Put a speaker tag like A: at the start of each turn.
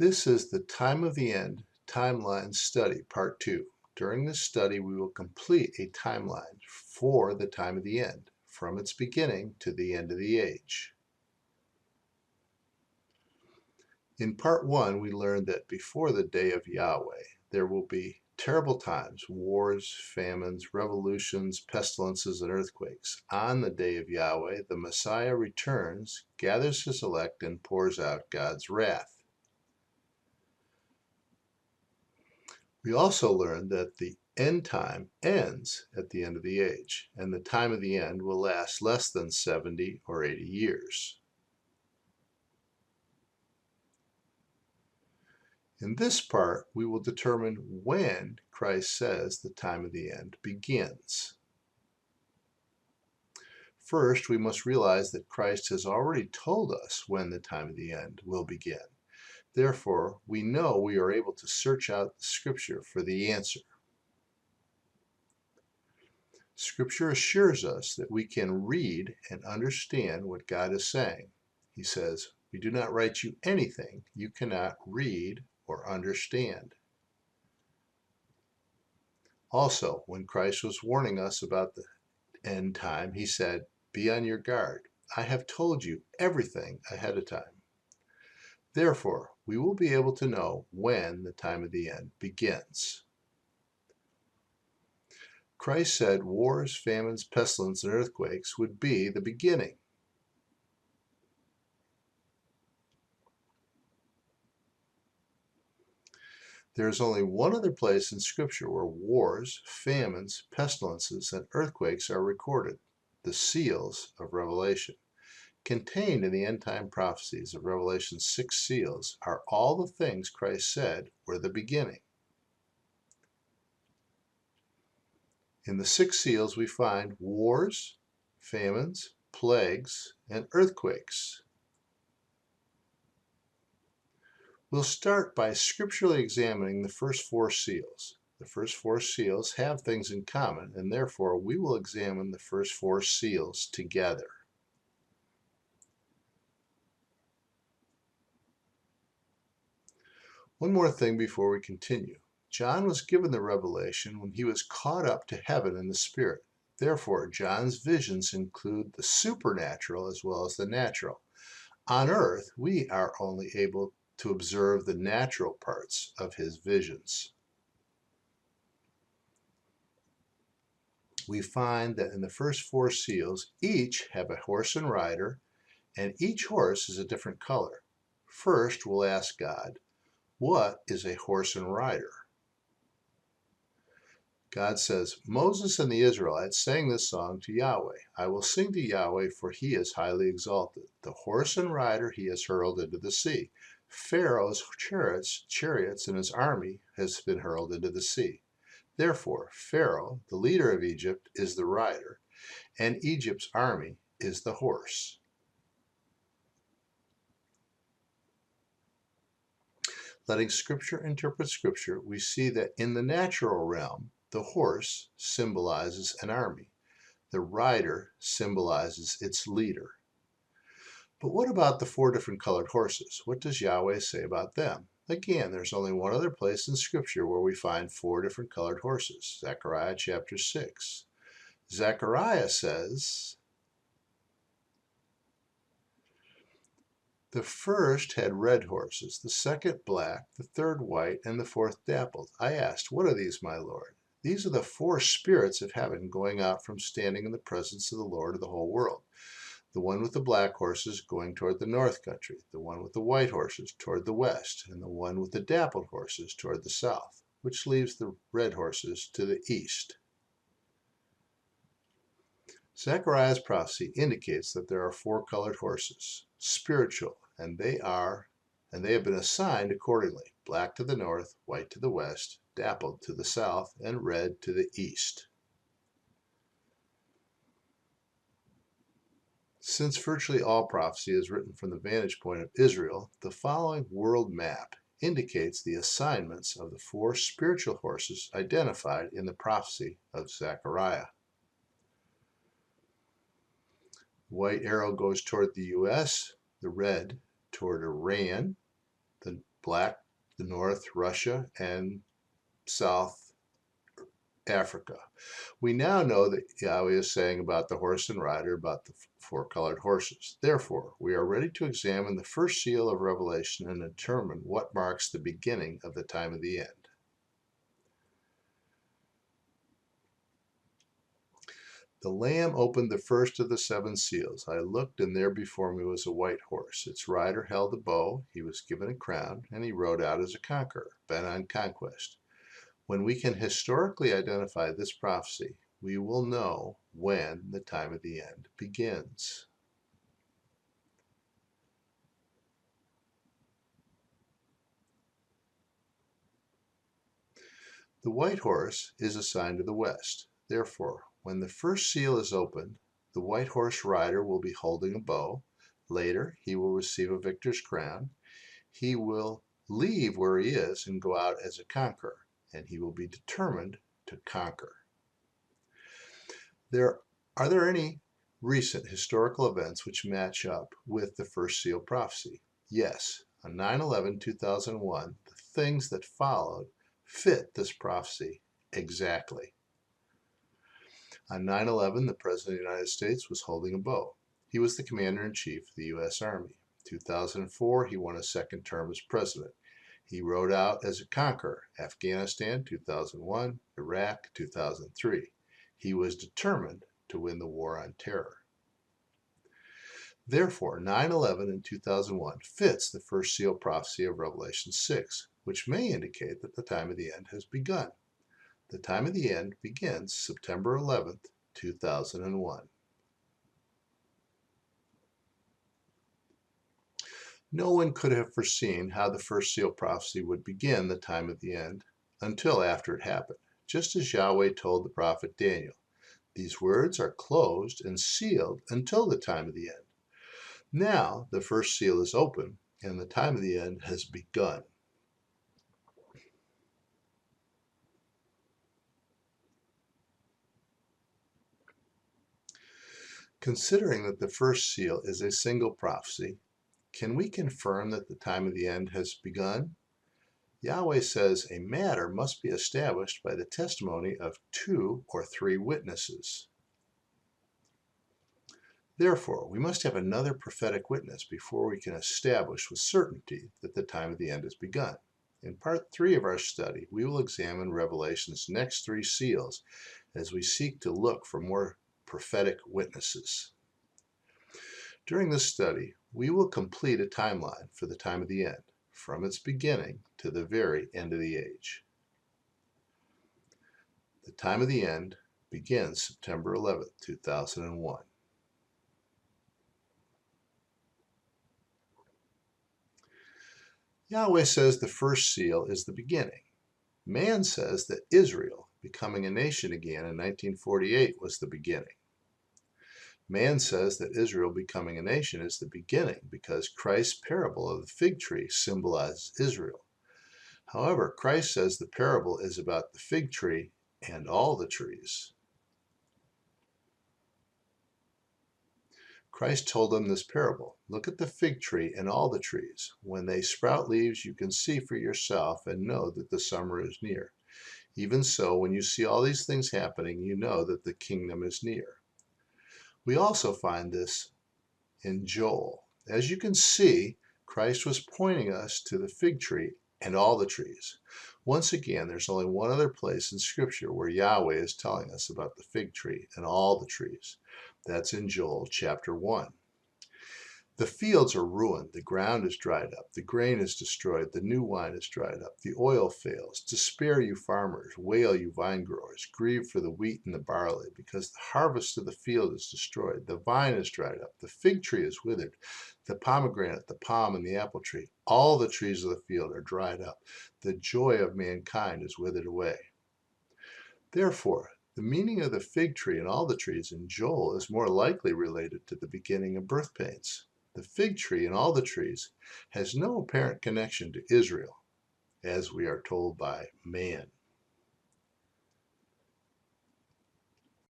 A: This is the Time of the End Timeline Study, Part 2. During this study, we will complete a timeline for the time of the end, from its beginning to the end of the age. In Part 1, we learned that before the day of Yahweh, there will be terrible times, wars, famines, revolutions, pestilences, and earthquakes. On the day of Yahweh, the Messiah returns, gathers his elect, and pours out God's wrath. We also learned that the end time ends at the end of the age, and the time of the end will last less than 70 or 80 years. In this part, we will determine when Christ says the time of the end begins. First, we must realize that Christ has already told us when the time of the end will begin. Therefore, we know we are able to search out the Scripture for the answer. Scripture assures us that we can read and understand what God is saying. He says, "We do not write you anything you cannot read or understand." Also, when Christ was warning us about the end time, he said, "Be on your guard. I have told you everything ahead of time." Therefore, we will be able to know when the time of the end begins. Christ said wars, famines, pestilence, and earthquakes would be the beginning. There is only one other place in Scripture where wars, famines, pestilences, and earthquakes are recorded: the seals of Revelation. Contained in the end-time prophecies of Revelation's 6 seals are all the things Christ said were the beginning. In the 6 seals we find wars, famines, plagues, and earthquakes. We'll start by scripturally examining the first 4 seals. The first 4 seals have things in common, and therefore we will examine the first 4 seals together. One more thing before we continue. John was given the revelation when he was caught up to heaven in the Spirit. Therefore, John's visions include the supernatural as well as the natural. On earth, we are only able to observe the natural parts of his visions. We find that in the first 4 seals, each have a horse and rider, and each horse is a different color. First, we'll ask God, what is a horse and rider? God says, "Moses and the Israelites sang this song to Yahweh. I will sing to Yahweh, for he is highly exalted. The horse and rider he has hurled into the sea. Pharaoh's chariots and his army has been hurled into the sea. Therefore, Pharaoh, the leader of Egypt, is the rider, and Egypt's army is the horse." Letting Scripture interpret Scripture, we see that in the natural realm, the horse symbolizes an army. The rider symbolizes its leader. But what about the 4 different colored horses? What does Yahweh say about them? Again, there's only one other place in Scripture where we find 4 different colored horses. Zechariah chapter 6. Zechariah says, "The first had red horses, the second black, the third white, and the fourth dappled. I asked, what are these, my Lord? These are the 4 spirits of heaven going out from standing in the presence of the Lord of the whole world. The one with the black horses going toward the north country, the one with the white horses toward the west, and the one with the dappled horses toward the south, which leaves the red horses to the east." Zechariah's prophecy indicates that there are 4 colored horses, spiritual, and they have been assigned accordingly: black to the north, white to the west, dappled to the south, and red to the east. Since virtually all prophecy is written from the vantage point of Israel, the following world map indicates the assignments of the 4 spiritual horses identified in the prophecy of Zechariah. The white arrow goes toward the U.S., the red toward Iran, the black, the north, Russia, and South Africa. We now know that Yahweh is saying about the horse and rider, about the four colored horses. Therefore, we are ready to examine the first seal of Revelation and determine what marks the beginning of the time of the end. The Lamb opened the first of the seven seals. I looked, and there before me was a white horse. Its rider held a bow. He was given a crown, and he rode out as a conqueror, bent on conquest. When we can historically identify this prophecy, we will know when the time of the end begins. The white horse is a sign to the west. Therefore, when the first seal is opened, the white horse rider will be holding a bow. Later, he will receive a victor's crown. He will leave where he is and go out as a conqueror, and he will be determined to conquer. Are there any recent historical events which match up with the first seal prophecy? Yes. On 9/11/2001, the things that followed fit this prophecy exactly. On 9/11, the President of the United States was holding a bow. He was the Commander-in-Chief of the U.S. Army. 2004, he won a second term as president. He rode out as a conqueror. Afghanistan, 2001, Iraq, 2003. He was determined to win the war on terror. Therefore, 9/11 and 2001 fits the first seal prophecy of Revelation 6, which may indicate that the time of the end has begun. The time of the end begins September 11th, 2001. No one could have foreseen how the first seal prophecy would begin the time of the end until after it happened, just as Yahweh told the prophet Daniel. These words are closed and sealed until the time of the end. Now the first seal is open and the time of the end has begun. Considering that the first seal is a single prophecy, can we confirm that the time of the end has begun? Yahweh says a matter must be established by the testimony of 2 or 3 witnesses. Therefore, we must have another prophetic witness before we can establish with certainty that the time of the end has begun. In part 3 of our study, we will examine Revelation's next 3 seals as we seek to look for more prophetic witnesses. During this study, we will complete a timeline for the time of the end, from its beginning to the very end of the age. The time of the end begins September 11th, 2001. Yahweh says the first seal is the beginning. Man says that Israel becoming a nation again in 1948 was the beginning. Man says that Israel becoming a nation is the beginning because Christ's parable of the fig tree symbolizes Israel. However, Christ says the parable is about the fig tree and all the trees. Christ told them this parable. Look at the fig tree and all the trees. When they sprout leaves, you can see for yourself and know that the summer is near. Even so, when you see all these things happening, you know that the kingdom is near. We also find this in Joel. As you can see, Christ was pointing us to the fig tree and all the trees. Once again, there's only one other place in Scripture where Yahweh is telling us about the fig tree and all the trees. That's in Joel chapter 1. The fields are ruined, the ground is dried up, the grain is destroyed, the new wine is dried up, the oil fails. Despair, you farmers, wail, you vine growers, grieve for the wheat and the barley, because the harvest of the field is destroyed, the vine is dried up, the fig tree is withered, the pomegranate, the palm, and the apple tree. All the trees of the field are dried up. The joy of mankind is withered away. Therefore, the meaning of the fig tree and all the trees in Joel is more likely related to the beginning of birth pains. The fig tree and all the trees has no apparent connection to Israel, as we are told by man.